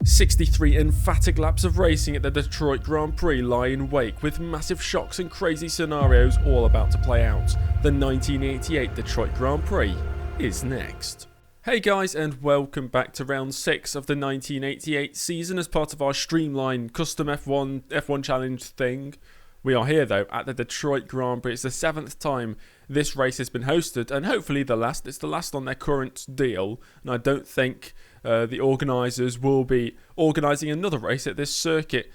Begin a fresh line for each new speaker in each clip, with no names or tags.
63 emphatic laps of racing at the Detroit Grand Prix lie in wake, with massive shocks and crazy scenarios all about to play out. The 1988 Detroit Grand Prix is next. Hey guys, and welcome back to round 6 of the 1988 season as part of our Streamline custom F1 challenge thing. We are here though at the Detroit Grand Prix. It's the 7th time this race has been hosted, and hopefully the last. It's the last on their current deal, and I don't think the organisers will be organising another race at this circuit.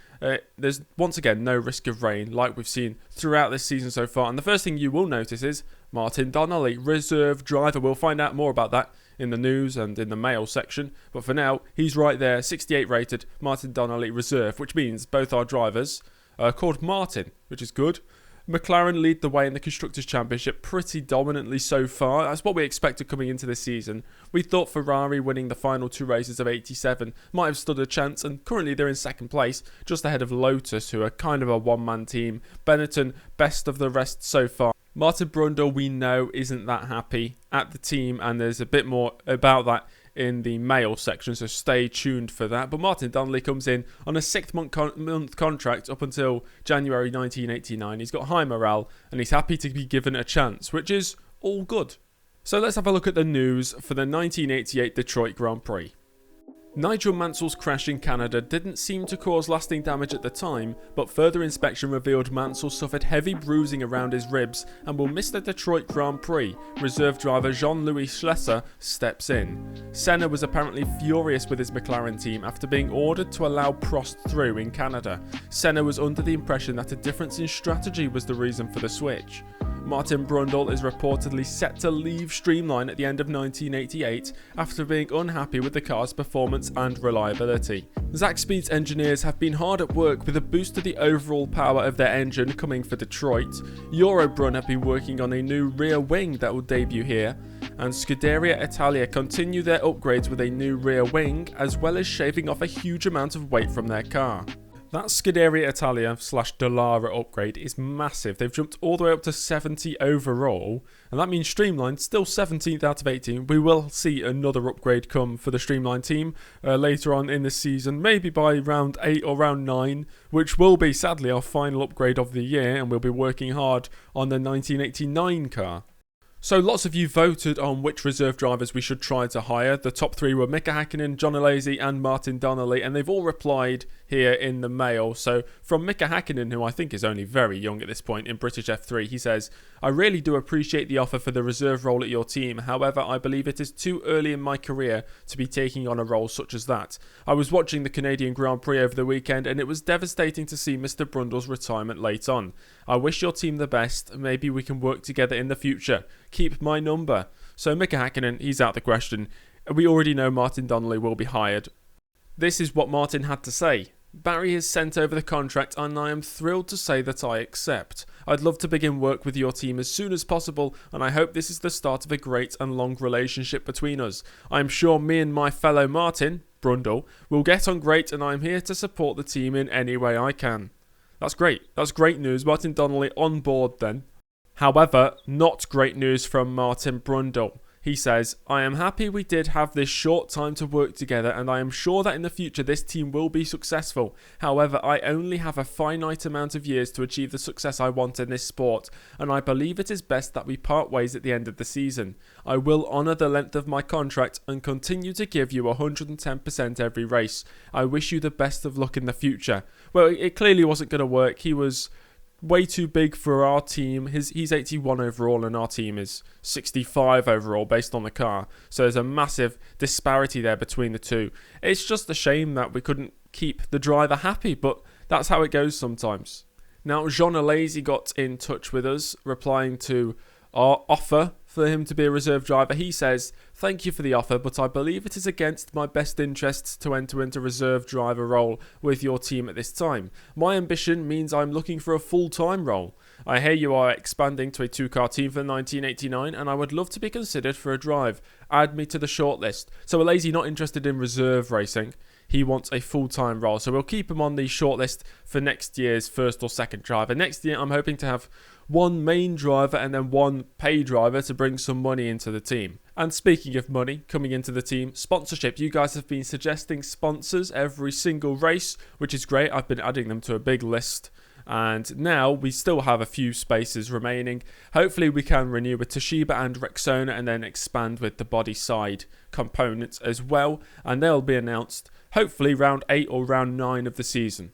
There's once again no risk of rain like we've seen throughout this season so far, and the first thing you will notice is Martin Donnelly, reserve driver. We'll find out more about that in the news and in the mail section, but for now he's right there, 68 rated, Martin Donnelly reserve, which means both our drivers are called Martin, which is good. McLaren lead the way in the Constructors' Championship pretty dominantly so far. That's what we expected coming into this season. We thought Ferrari winning the final 2 races of 87 might have stood a chance, and currently they're in second place, just ahead of Lotus, who are kind of a one-man team. Benetton, best of the rest so far. Martin Brundle, we know, isn't that happy at the team, and there's a bit more about that in the mail section, so stay tuned for that. But Martin Donnelly comes in on a 6-month contract up until January 1989. He's got high morale and he's happy to be given a chance, which is all good. So let's have a look at the news for the 1988 Detroit Grand Prix. Nigel Mansell's crash in Canada didn't seem to cause lasting damage at the time, but further inspection revealed Mansell suffered heavy bruising around his ribs and will miss the Detroit Grand Prix. Reserve driver Jean-Louis Schlesser steps in. Senna was apparently furious with his McLaren team after being ordered to allow Prost through in Canada. Senna was under the impression that a difference in strategy was the reason for the switch. Martin Brundle is reportedly set to leave Streamline at the end of 1988 after being unhappy with the car's performance and reliability. Zaxby's engineers have been hard at work with a boost to the overall power of their engine coming for Detroit. Eurobrun have been working on a new rear wing that will debut here, and Scuderia Italia continue their upgrades with a new rear wing, as well as shaving off a huge amount of weight from their car. That Scuderia Italia / Dallara upgrade is massive. They've jumped all the way up to 70 overall, and that means Streamline still 17th out of 18. We will see another upgrade come for the Streamline team later on in the season, maybe by round 8 or round 9, which will be sadly our final upgrade of the year, and we'll be working hard on the 1989 car. So lots of you voted on which reserve drivers we should try to hire. The top 3 were Mika Häkkinen, John Alesi and Martin Donnelly, and they've all replied here in the mail. So from Mika Häkkinen, who I think is only very young at this point in British F3, he says, "I really do appreciate the offer for the reserve role at your team. However, I believe it is too early in my career to be taking on a role such as that. I was watching the Canadian Grand Prix over the weekend and it was devastating to see Mr. Brundle's retirement late on. I wish your team the best. Maybe we can work together in the future. Keep my number." So Mika Häkkinen, he's out the question. We already know Martin Donnelly will be hired. This is what Martin had to say. "Barry has sent over the contract and I am thrilled to say that I accept. I'd love to begin work with your team as soon as possible, and I hope this is the start of a great and long relationship between us. I am sure me and my fellow Martin, Brundle, will get on great, and I am here to support the team in any way I can." That's great. That's great news. Martin Donnelly on board then. However, not great news from Martin Brundle. He says, "I am happy we did have this short time to work together, and I am sure that in the future this team will be successful. However, I only have a finite amount of years to achieve the success I want in this sport, and I believe it is best that we part ways at the end of the season. I will honour the length of my contract and continue to give you 110% every race. I wish you the best of luck in the future." Well, it clearly wasn't going to work. He was way too big for our team. He's 81 overall and our team is 65 overall based on the car. So there's a massive disparity there between the two. It's just a shame that we couldn't keep the driver happy, but that's how it goes sometimes. Now, Jean Alesi got in touch with us, replying to our offer for him to be a reserve driver. He says, "Thank you for the offer, but I believe it is against my best interests to enter into reserve driver role with your team at this time. My ambition means I'm looking for a full-time role. I hear you are expanding to a 2-car team for 1989, and I would love to be considered for a drive. Add me to the shortlist." So Alesi not interested in reserve racing. he wants a full-time role. So we'll keep him on the shortlist for next year's first or second driver. Next year, I'm hoping to have one main driver and then one pay driver to bring some money into the team. And speaking of money coming into the team, sponsorship. You guys have been suggesting sponsors every single race, which is great. I've been adding them to a big list. And now we still have a few spaces remaining. Hopefully we can renew with Toshiba and Rexona and then expand with the body side components as well. And they'll be announced hopefully round 8 or round 9 of the season.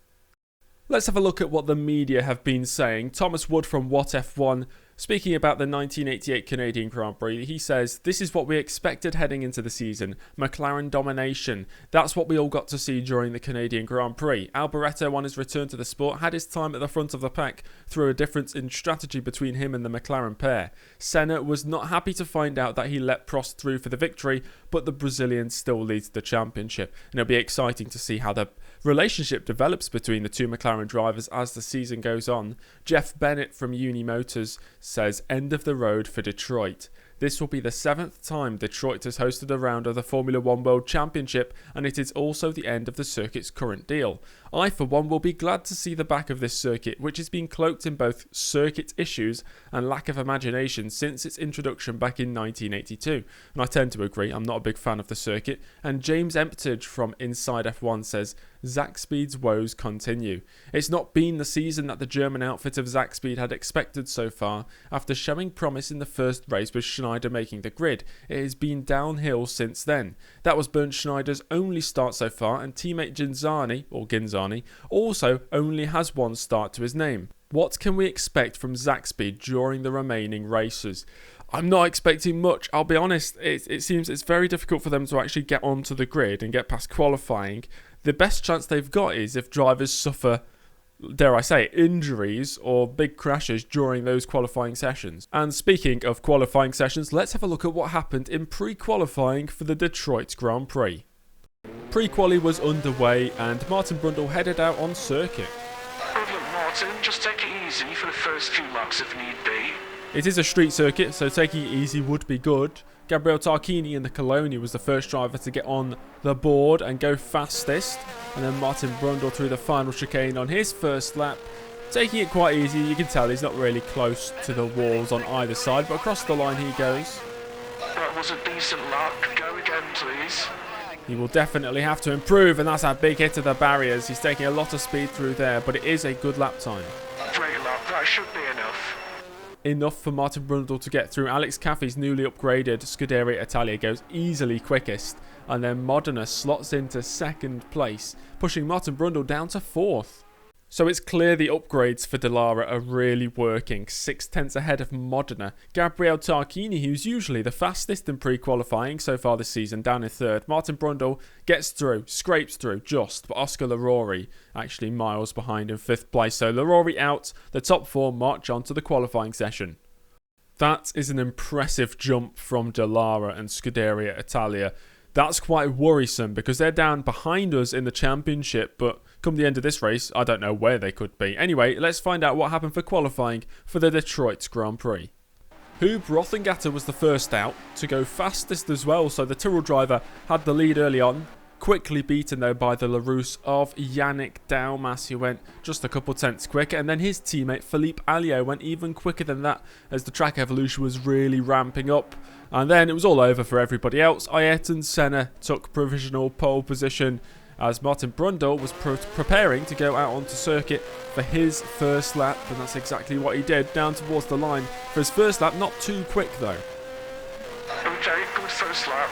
Let's have a look at what the media have been saying. Thomas Wood from What F1, speaking about the 1988 Canadian Grand Prix, he says, "This is what we expected heading into the season. McLaren domination. That's what we all got to see during the Canadian Grand Prix. Alboreto, on his return to the sport, had his time at the front of the pack through a difference in strategy between him and the McLaren pair. Senna was not happy to find out that he let Prost through for the victory, but the Brazilian still leads the championship." And it'll be exciting to see how the relationship develops between the two McLaren drivers as the season goes on. Jeff Bennett from Uni Motors says, "End of the road for Detroit. This will be the 7th time Detroit has hosted a round of the Formula One World Championship, and it is also the end of the circuit's current deal. I, for one, will be glad to see the back of this circuit, which has been cloaked in both circuit issues and lack of imagination since its introduction back in 1982. And I tend to agree, I'm not a big fan of the circuit. And James Emptage from Inside F1 says, "Zakspeed's woes continue. It's not been the season that the German outfit of Zakspeed had expected so far. After showing promise in the first race with Schneider making the grid, it has been downhill since then. That was Bernd Schneider's only start so far, and teammate Ginzani also only has one start to his name. What can we expect from Zakspeed during the remaining races?" I'm not expecting much, I'll be honest. It seems it's very difficult for them to actually get onto the grid and get past qualifying. The best chance they've got is if drivers suffer, dare I say, injuries or big crashes during those qualifying sessions. And speaking of qualifying sessions, let's have a look at what happened in pre-qualifying for the Detroit Grand Prix. Pre-Quali was underway and Martin Brundle headed out on circuit.
Good luck, Martin. Just take it easy for the first few laps if need be.
It is a street circuit, so taking it easy would be good. Gabriele Tarquini in the Coloni was the first driver to get on the board and go fastest. And then Martin Brundle through the final chicane on his first lap. Taking it quite easy, you can tell he's not really close to the walls on either side, but across the line he goes.
That was a decent lap. Go again, please.
He will definitely have to improve, and that's a big hit to the barriers. He's taking a lot of speed through there, but it is a good lap time.
Great lap. That should be enough.
Enough for Martin Brundle to get through. Alex Caffey's newly upgraded Scuderia Italia goes easily quickest, and then Modena slots into second place, pushing Martin Brundle down to 4th. So it's clear the upgrades for Dallara are really working. 6/10 ahead of Modena. Gabriele Tarquini, who's usually the fastest in pre-qualifying so far this season, down in 3rd. Martin Brundle gets through, scrapes through just, but Oscar Larori actually miles behind in 5th place. So Larori out, the top 4 march on to the qualifying session. That is an impressive jump from Dallara and Scuderia Italia. That's quite worrisome because they're down behind us in the championship, but come the end of this race, I don't know where they could be. Anyway, let's find out what happened for qualifying for the Detroit Grand Prix. Huub Rothengatter was the first out, to go fastest as well, so the Tyrrell driver had the lead early on. Quickly beaten though by the LaRousse of Yannick Daumas, who went just a couple tenths quicker, and then his teammate Philippe Alliot went even quicker than that as the track evolution was really ramping up. And then it was all over for everybody else. Ayrton Senna took provisional pole position as Martin Brundle was preparing to go out onto circuit for his first lap, and that's exactly what he did, down towards the line for his first lap. Not too quick though.
Okay, good first lap.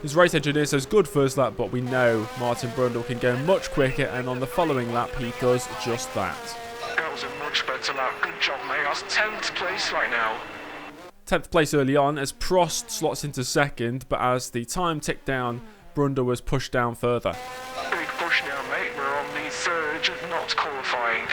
His race engineer says good first lap, but we know Martin Brundle can go much quicker, and on the following lap he does just that.
That was a much better lap. Good job, mate. That's 10th place right now.
10th place early on as Prost slots into 2nd, but as the time ticked down, Brundle was pushed down further.
Big push now, mate. We're on the 3rd, not qualifying.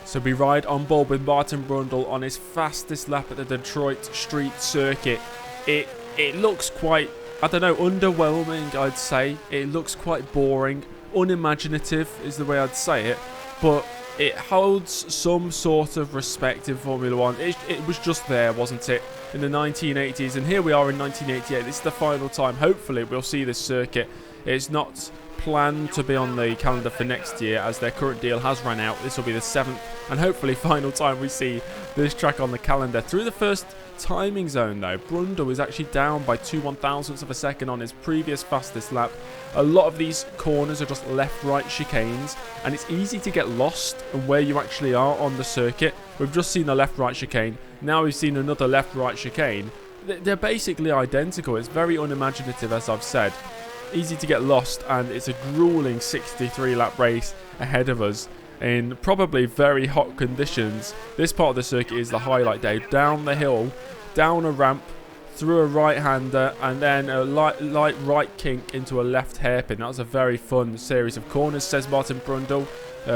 So we ride on board with Martin Brundle on his fastest lap at the Detroit Street Circuit. It looks quite, I don't know, underwhelming, I'd say. It looks quite boring. Unimaginative is the way I'd say it. But it holds some sort of respect in Formula One. It was just there, wasn't it, in the 1980s. And here we are in 1988. This is the final time, hopefully, we'll see this circuit It's not planned to be on the calendar for next year as their current deal has run out. This will be the 7th and hopefully final time we see this track on the calendar. Through the first timing zone though, Brundle is actually down by 2/1000ths of a second on his previous fastest lap. A lot of these corners are just left-right chicanes, and it's easy to get lost in where you actually are on the circuit. We've just seen a left-right chicane, now we've seen another left-right chicane. They're basically identical. It's very unimaginative, as I've said. Easy to get lost, and it's a grueling 63-lap race ahead of us in probably very hot conditions. This part of the circuit is the highlight day. Down the hill, down a ramp, through a right-hander, and then a light right kink into a left hairpin. That was a very fun series of corners, says Martin Brundle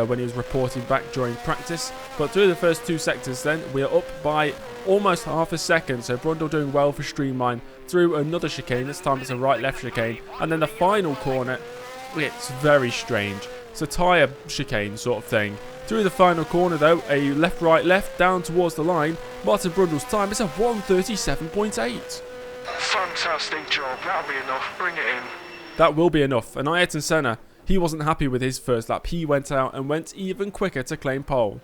when he was reporting back during practice. But through the first 2 sectors then, we are up by almost half a second. So Brundle doing well for Streamline through another chicane. This time it's a right-left chicane. And then the final corner, it's very strange. It's a tyre chicane sort of thing. Through the final corner though, a left-right-left down towards the line. Martin Brundle's time is a 1:37.8.
Fantastic job. That'll be enough. Bring it in.
That will be enough. And Ayrton Senna, he wasn't happy with his first lap. He went out and went even quicker to claim pole.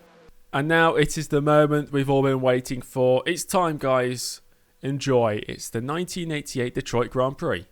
And now it is the moment we've all been waiting for. It's time, guys. Enjoy. It's the 1988 Detroit Grand Prix.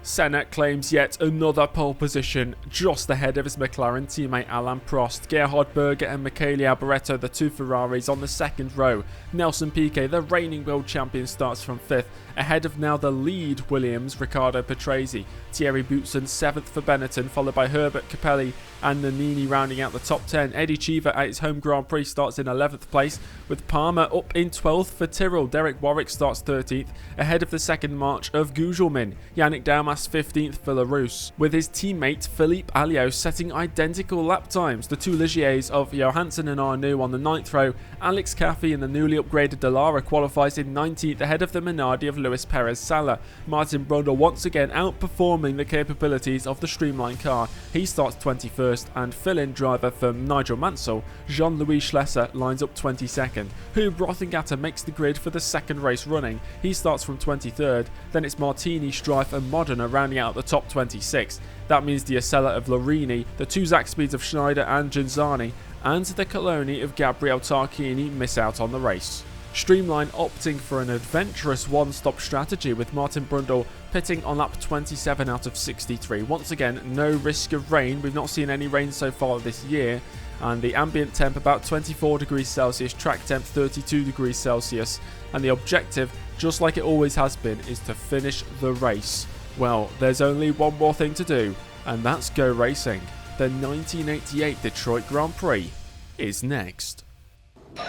Senna claims yet another pole position, just ahead of his McLaren teammate Alain Prost. Gerhard Berger and Michele Alboreto, the 2 Ferraris, on the second row. Nelson Piquet, the reigning world champion, starts from 5th, ahead of now the lead Williams, Riccardo Patrese. Thierry Boutsen 7th for Benetton, followed by Herbert Capelli and Nannini rounding out the top 10. Eddie Cheever at his home Grand Prix starts in 11th place, with Palmer up in 12th for Tyrrell. Derek Warwick starts 13th, ahead of the second march of Gugelmin. Yannick Daumas 15th for Larousse, with his teammate Philippe Alliot setting identical lap times. The 2 Ligiers of Johansson and Arnoux on the 9th row. Alex Caffey in the newly upgraded Dallara qualifies in 19th, ahead of the Minardi of Luis Perez Sala. Martin Brundle once again outperforming the capabilities of the Streamline car. He starts 21st, and fill-in driver for Nigel Mansell, Jean-Louis Schlesser, lines up 22nd. Hub Rothengatter makes the grid for the second race running. He starts from 23rd, then it's Martini, Strife and Modena rounding out the top 26. That means the Acela of Larini, the 2 Zack-Speeds of Schneider and Genzani, and the Coloni of Gabriele Tarquini miss out on the race. Streamline opting for an adventurous one-stop strategy, with Martin Brundle pitting on lap 27 out of 63. Once again, no risk of rain. We've not seen any rain so far this year, and the ambient temp about 24 degrees Celsius, track temp 32 degrees Celsius, and the objective, just like it always has been, is to finish the race. Well, there's only one more thing to do, and that's go racing. The 1988 Detroit Grand Prix is next.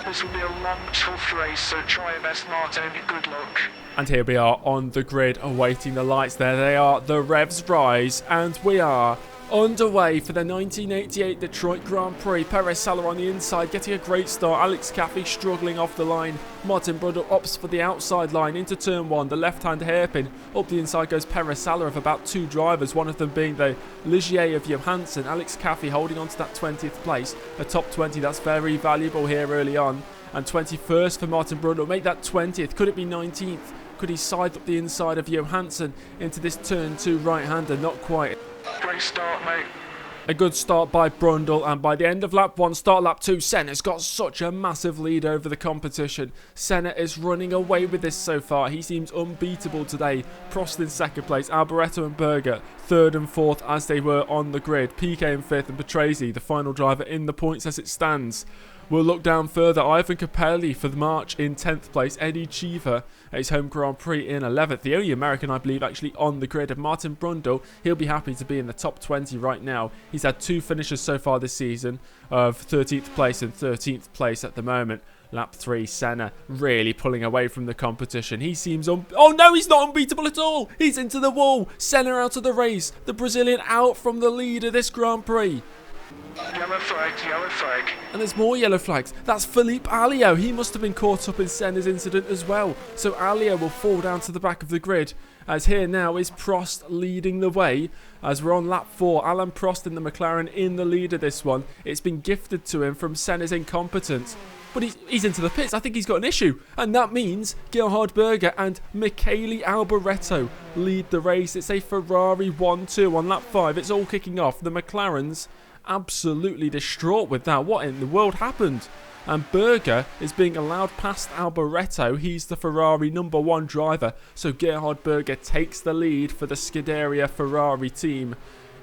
This will be a long, tough race, so try your best, Martin. Good luck.
And here we are on the grid, awaiting the lights. There they are, the revs rise, and we are underway for the 1988 Detroit Grand Prix. Perez Sala on the inside, getting a great start. Alex Caffey struggling off the line. Martin Brundle opts for the outside line into turn 1, the left-hand hairpin. Up the inside goes Perez Sala of about 2 drivers, one of them being the Ligier of Johansson. Alex Caffey holding on to that 20th place, a top 20. That's very valuable here early on. And 21st for Martin Brundle. Make that 20th. Could it be 19th? Could he side up the inside of Johansson into this turn 2 right-hander? Not quite.
Great start, mate.
A good start by Brundle, and by the end of lap 1, start lap 2, Senna's got such a massive lead over the competition. Senna is running away with this so far. He seems unbeatable today. Prost in second place, Alboreto and Berger 3rd and 4th as they were on the grid. Piquet in 5th, and Patrese, the final driver, in the points as it stands. We'll look down further. Ivan Capelli for the March in 10th place. Eddie Cheever at his home Grand Prix in 11th. The only American, I believe, actually on the grid. And Martin Brundle, he'll be happy to be in the top 20 right now. He's had 2 finishes so far this season of 13th place and 13th place at the moment. Lap 3, Senna really pulling away from the competition. He seems oh no, he's not unbeatable at all. He's into the wall. Senna out of the race. The Brazilian out from the lead of this Grand Prix.
Yellow flag, yellow flag.
And there's more yellow flags. That's Felipe Alio. He must have been caught up in Senna's incident as well. So Alio will fall down to the back of the grid. As here now is Prost leading the way. As we're on lap 4, Alan Prost in the McLaren in the lead of this one. It's been gifted to him from Senna's incompetence. But he's into the pits. I think he's got an issue. And that means Gerhard Berger and Michele Alboreto lead the race. It's a Ferrari 1-2 on lap 5. It's all kicking off. The McLarens absolutely distraught with that. What in the world happened? And Berger is being allowed past Alboreto. He's the Ferrari #1 driver. So Gerhard Berger takes the lead for the Scuderia Ferrari team.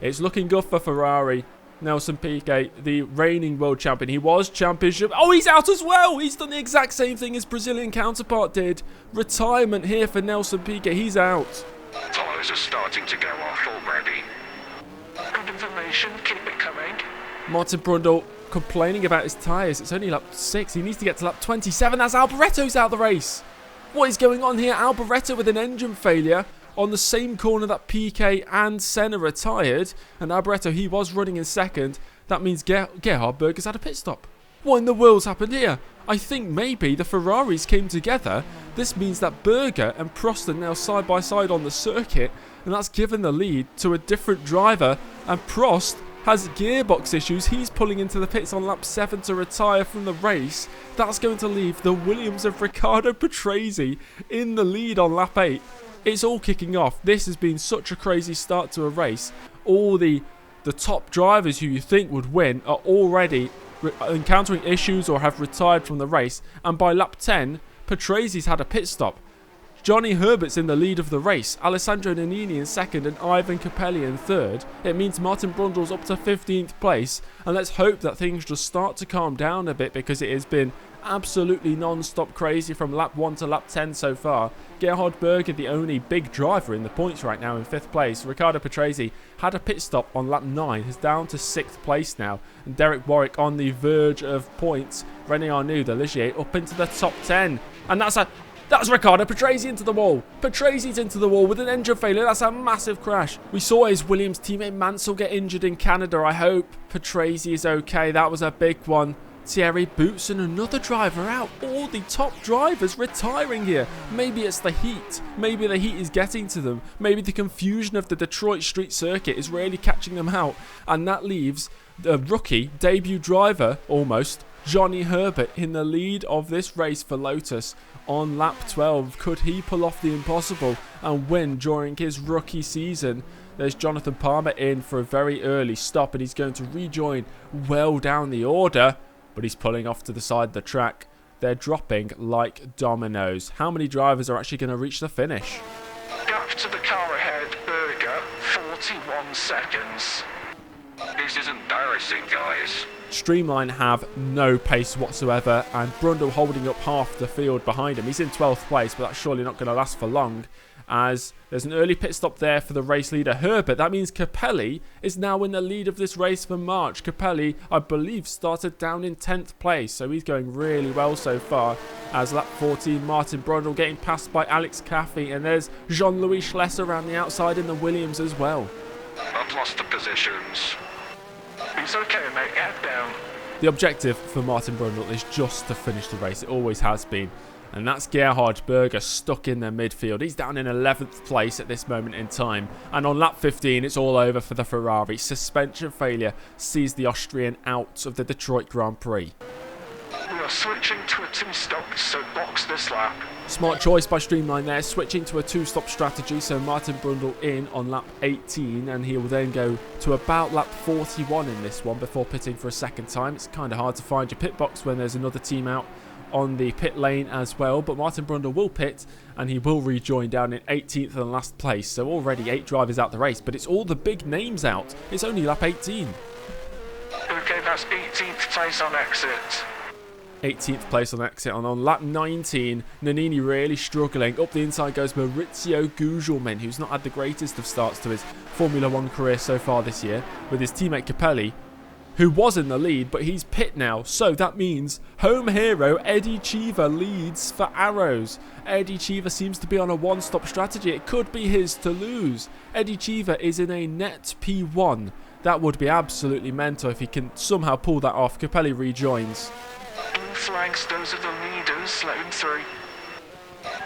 It's looking good for Ferrari. Nelson Piquet, the reigning world champion. He was championship. Oh, he's out as well. He's done the exact same thing his Brazilian counterpart did. Retirement here for Nelson Piquet. He's out.
Tyres are starting to go off already. Good information, keep it coming.
Martin Brundle complaining about his tyres. It's only lap 6. He needs to get to lap 27. That's Alboreto's out the race. What is going on here? Alboreto with an engine failure on the same corner that Piquet and Senna retired. And Alboreto, he was running in second. That means Gerhard Berger's had a pit stop. What in the world's happened here? I think maybe the Ferraris came together. This means that Berger and Prost are now side by side on the circuit. And that's given the lead to a different driver. And Prost has gearbox issues. He's pulling into the pits on lap 7 to retire from the race. That's going to leave the Williams of Riccardo Patrese in the lead on lap 8. It's all kicking off. This has been such a crazy start to a race. All the top drivers who you think would win are already encountering issues or have retired from the race. And by lap 10, Patrese's had a pit stop. Johnny Herbert's in the lead of the race, Alessandro Nannini in second and Ivan Capelli in third. It means Martin Brundle's up to 15th place, and let's hope that things just start to calm down a bit because it has been absolutely non-stop crazy from lap 1 to lap 10 so far. Gerhard Berger, the only big driver in the points right now, in 5th place. Riccardo Patrese had a pit stop on lap 9, is down to 6th place now. And Derek Warwick on the verge of points. René Arnoux, the Ligier, up into the top 10. And that's Riccardo Patrese into the wall. Patrese's into the wall with an engine failure. That's a massive crash. We saw his Williams teammate Mansell get injured in Canada. I hope Patrese is okay. That was a big one. Thierry Boots and another driver out. All the top drivers retiring here. Maybe it's the heat. Maybe the heat is getting to them. Maybe the confusion of the Detroit street circuit is really catching them out. And that leaves the rookie debut driver, almost, Johnny Herbert in the lead of this race for Lotus on lap 12. Could he pull off the impossible and win during his rookie season? There's Jonathan Palmer in for a very early stop and he's going to rejoin well down the order, but he's pulling off to the side of the track. They're dropping like dominoes. How many drivers are actually going to reach the finish?
Gap to the car ahead, Berger, 41 seconds. This is embarrassing, guys.
Streamline have no pace whatsoever, and Brundle holding up half the field behind him. He's in 12th place, but that's surely not going to last for long, as there's an early pit stop there for the race leader Herbert. That means Capelli is now in the lead of this race for March. Capelli, I believe, started down in 10th place, so he's going really well so far. As lap 14, Martin Brundle getting passed by Alex Caffey, and there's Jean-Louis Schlesser around the outside in the Williams as well.
I've lost the positions. It's okay, mate. Head down.
The objective for Martin Brundle is just to finish the race. It always has been. And that's Gerhard Berger stuck in their midfield. He's down in 11th place at this moment in time. And on lap 15, it's all over for the Ferrari. Suspension failure sees the Austrian out of the Detroit Grand Prix.
We are switching to a two-stop, so box this lap.
Smart choice by Streamline there, switching to a two-stop strategy. So Martin Brundle in on lap 18, and he will then go to about lap 41 in this one before pitting for a second time. It's kind of hard to find your pit box when there's another team out on the pit lane as well, but Martin Brundle will pit and he will rejoin down in 18th and last place. So already 8 drivers out the race, but it's all the big names out. It's only lap 18.
Okay, that's 18th place on exit.
18th place on exit. And on lap 19, Nannini really struggling. Up the inside goes Maurizio Gugelmin, who's not had the greatest of starts to his Formula 1 career so far this year, with his teammate Capelli, who was in the lead, but he's pit now. So that means home hero Eddie Cheever leads for Arrows. Eddie Cheever seems to be on a one-stop strategy. It could be his to lose. Eddie Cheever is in a net P1. That would be absolutely mental if he can somehow pull that off. Capelli rejoins.
Blue flags, those are the leaders. Let him through.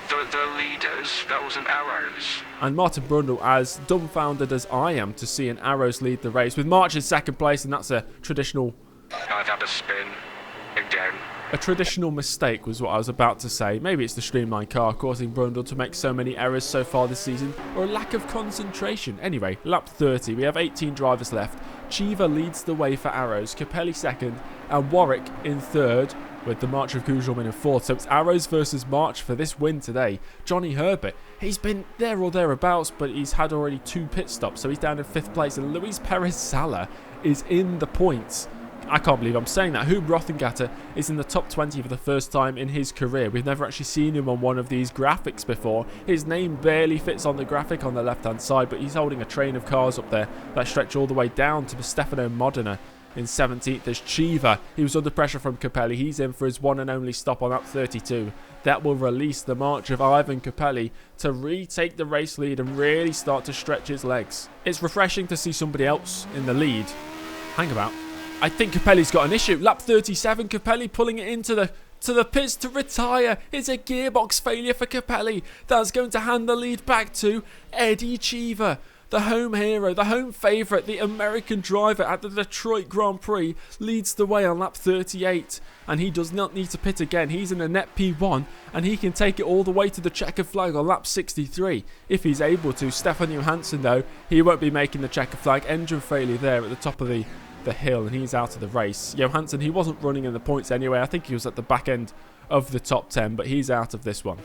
The leaders, that was an Arrows.
And Martin Brundle, as dumbfounded as I am to see an Arrows lead the race, with March in second place, and that's a traditional...
I've had a spin again.
A traditional mistake was what I was about to say. Maybe it's the Streamline car causing Brundle to make so many errors so far this season, or a lack of concentration. Anyway, lap 30, we have 18 drivers left. Cheever leads the way for Arrows, Capelli second, and Warwick in third, with the March of Gugelmin in fourth. So it's Arrows versus March for this win today. Johnny Herbert, he's been there or thereabouts, but he's had already 2 pit stops, so he's down in 5th place. And Luis Perez Sala is in the points. I can't believe I'm saying that. Hub Rothengatter is in the top 20 for the first time in his career. We've never actually seen him on one of these graphics before. His name barely fits on the graphic on the left-hand side, but he's holding a train of cars up there that stretch all the way down to the Stefano Modena. In 17th, there's Cheever. He was under pressure from Capelli. He's in for his one and only stop on lap 32. That will release the march of Ivan Capelli to retake the race lead and really start to stretch his legs. It's refreshing to see somebody else in the lead. Hang about. I think Capelli's got an issue. Lap 37, Capelli pulling it into the pits to retire. It's a gearbox failure for Capelli. That's going to hand the lead back to Eddie Cheever. The home hero, the home favourite, the American driver at the Detroit Grand Prix leads the way on lap 38. And he does not need to pit again. He's in a net P1 and he can take it all the way to the checkered flag on lap 63 if he's able to. Stefan Johansson, though, he won't be making the checkered flag. Engine failure there at the top of the hill and he's out of the race. Johansson, he wasn't running in the points anyway. I think he was at the back end of the top 10, but he's out of this one.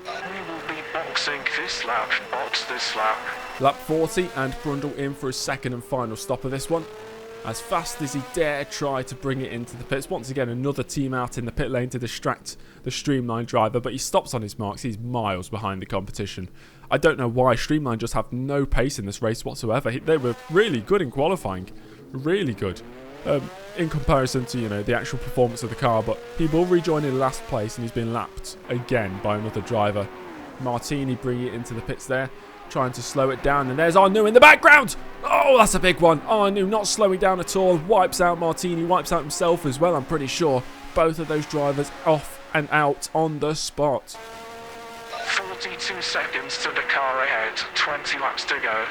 We will be boxing this lap. Box this lap.
Lap 40 and Brundle in for his second and final stop of this one. As fast as he dare try to bring it into the pits. Once again, another team out in the pit lane to distract the Streamline driver, but he stops on his marks. He's miles behind the competition. I don't know why. Streamline just have no pace in this race whatsoever. They were really good in qualifying. Really good. In comparison to, the actual performance of the car, but he will rejoin in last place and he's been lapped again by another driver. Martini bringing it into the pits there, trying to slow it down, and there's Arnoux in the background. Oh, that's a big one. Arnoux not slowing down at all, wipes out Martini, wipes out himself as well, I'm pretty sure. Both of those drivers off and out on the spot.
42 seconds to the car ahead, 20 laps to go.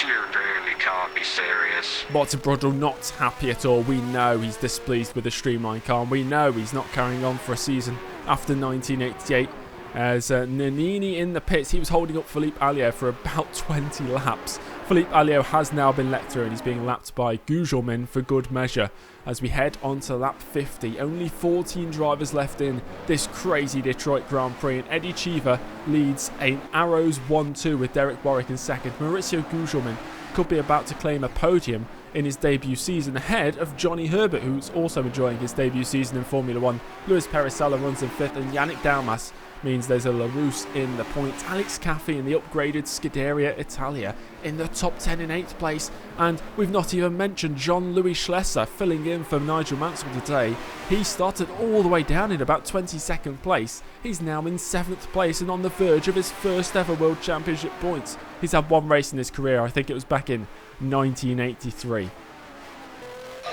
You really can't be serious.
Martin Brundle not happy at all. We know he's displeased with the Streamline car, and we know he's not carrying on for a season after 1988. As Nannini in the pits, he was holding up Philippe Alliot for about 20 laps. Philippe Alliot has now been let through and he's being lapped by Gugelmin for good measure. As we head on to lap 50, only 14 drivers left in this crazy Detroit Grand Prix, and Eddie Cheever leads an Arrows 1-2 with Derek Warwick in second. Maurizio Gugelmin could be about to claim a podium in his debut season ahead of Johnny Herbert, who's also enjoying his debut season in Formula 1. Luis Perez Sala runs in 5th, and Yannick Dalmas means there's a LaRousse in the points. Alex Caffey in the upgraded Scuderia Italia in the top 10 in 8th place. And we've not even mentioned Jean-Louis Schlesser filling in for Nigel Mansell today. He started all the way down in about 22nd place. He's now in 7th place and on the verge of his first ever World Championship points. He's had one race in his career, I think it was back in 1983.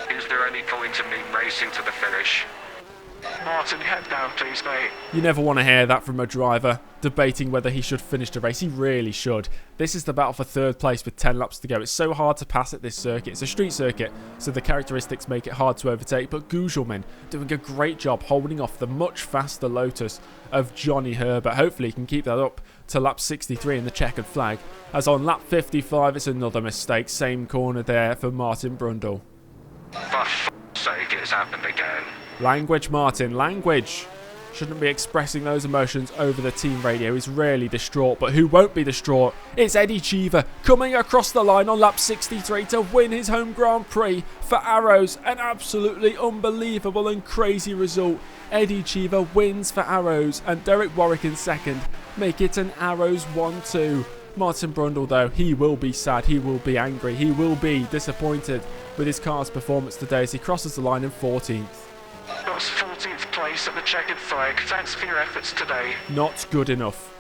Is there any point in me racing to the finish? Martin, head down please, mate.
You never want to hear that from a driver, debating whether he should finish the race. He really should. This is the battle for 3rd place with 10 laps to go. It's so hard to pass at this circuit. It's a street circuit, so the characteristics make it hard to overtake, but Gugelmin doing a great job holding off the much faster Lotus of Johnny Herbert. Hopefully he can keep that up to lap 63 in the checkered flag, as on lap 55 it's another mistake. Same corner there for Martin Brundle.
For f***'s sake, it's happened again.
Language, Martin, language. shouldn't be expressing those emotions over the team radio. He's really distraught, but who won't be distraught? It's Eddie Cheever coming across the line on lap 63 to win his home Grand Prix for Arrows. An absolutely unbelievable and crazy result. Eddie Cheever wins for Arrows, and Derek Warwick in second make it an Arrows 1-2. Martin Brundle, though, he will be sad, he will be angry, he will be disappointed with his car's performance today as he crosses the line in 14th.
Got 14th place at the checkered flag. Thanks for your efforts today.
Not good enough.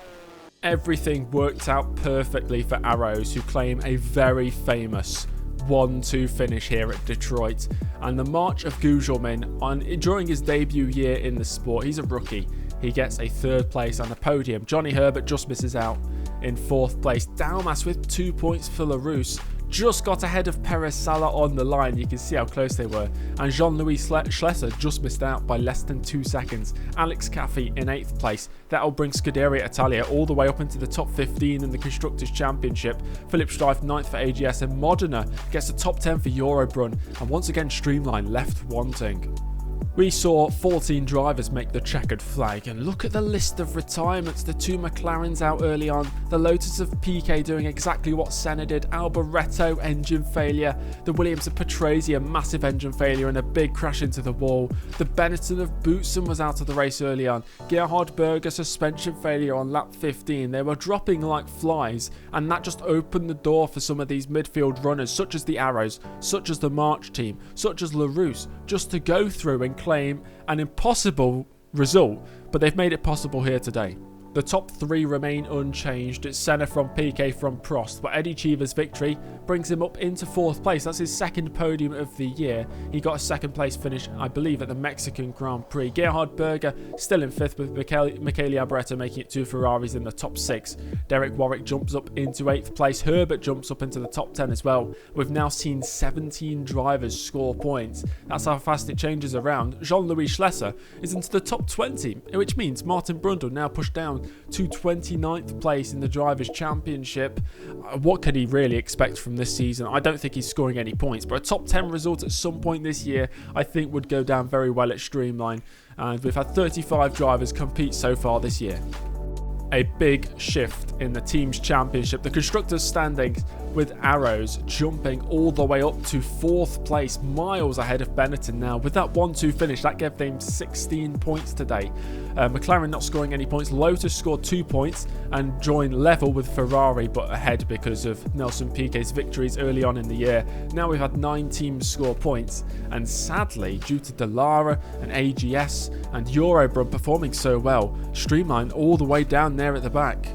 Everything worked out perfectly for Arrows, who claim a very famous 1-2 finish here at Detroit. And the march of Gugelmin during his debut year in the sport, he's a rookie. He gets a 3rd place on the podium. Johnny Herbert just misses out in 4th place. Dalmas with 2 points for LaRousse just got ahead of Perez Sala on the line. You can see how close they were. And Jean-Louis Schlesser just missed out by less than 2 seconds. Alex Caffey in 8th place. That'll bring Scuderia Italia all the way up into the top 15 in the Constructors' Championship. Philip Strife 9th for AGS, and Modena gets the top 10 for Eurobrun. And once again, Streamline left wanting. We saw 14 drivers make the checkered flag, and look at the list of retirements. The 2 McLarens out early on, the Lotus of Piquet doing exactly what Senna did, Alboreto engine failure, the Williams of Patrese a massive engine failure and a big crash into the wall, the Benetton of Boutsen was out of the race early on, Gerhard Berger suspension failure on lap 15. They were dropping like flies, and that just opened the door for some of these midfield runners such as the Arrows, such as the March team, such as LaRousse, just to go through and claim an impossible result, but they've made it possible here today. The top 3 remain unchanged. It's Senna from Piquet from Prost, but Eddie Cheever's victory brings him up into 4th place. That's his 2nd podium of the year. He got a 2nd place finish, I believe, at the Mexican Grand Prix. Gerhard Berger still in 5th, with Michele Alboreto making it 2 Ferraris in the top 6. Derek Warwick jumps up into 8th place. Herbert jumps up into the top 10 as well. We've now seen 17 drivers score points. That's how fast it changes around. Jean-Louis Schlesser is into the top 20, which means Martin Brundle now pushed down to 29th place in the Drivers' Championship. What could he really expect from this season? I don't think he's scoring any points, but a top 10 result at some point this year I think would go down very well at Streamline, and we've had 35 drivers compete so far this year. A big shift in the team's championship. The constructors' standings with Arrows jumping all the way up to 4th place, miles ahead of Benetton now. With that 1-2 finish, that gave them 16 points today. McLaren not scoring any points. Lotus scored 2 points and joined level with Ferrari, but ahead because of Nelson Piquet's victories early on in the year. Now we've had 9 teams score points, and sadly, due to Dallara and AGS and Eurobrun performing so well, Streamline all the way down there at the back.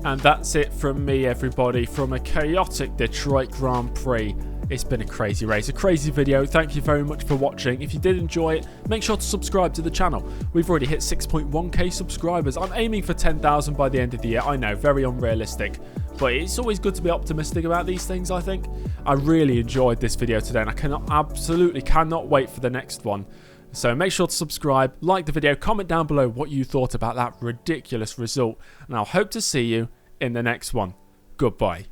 And that's it from me, everybody, from a chaotic Detroit Grand Prix. It's been a crazy race, a crazy video. Thank you very much for watching. If you did enjoy it, make sure to subscribe to the channel. We've already hit 6.1k subscribers. I'm aiming for 10,000 by the end of the year. I know, very unrealistic, but it's always good to be optimistic about these things, I think. I really enjoyed this video today, and I absolutely cannot wait for the next one. So make sure to subscribe, like the video, comment down below what you thought about that ridiculous result, and I'll hope to see you in the next one. Goodbye.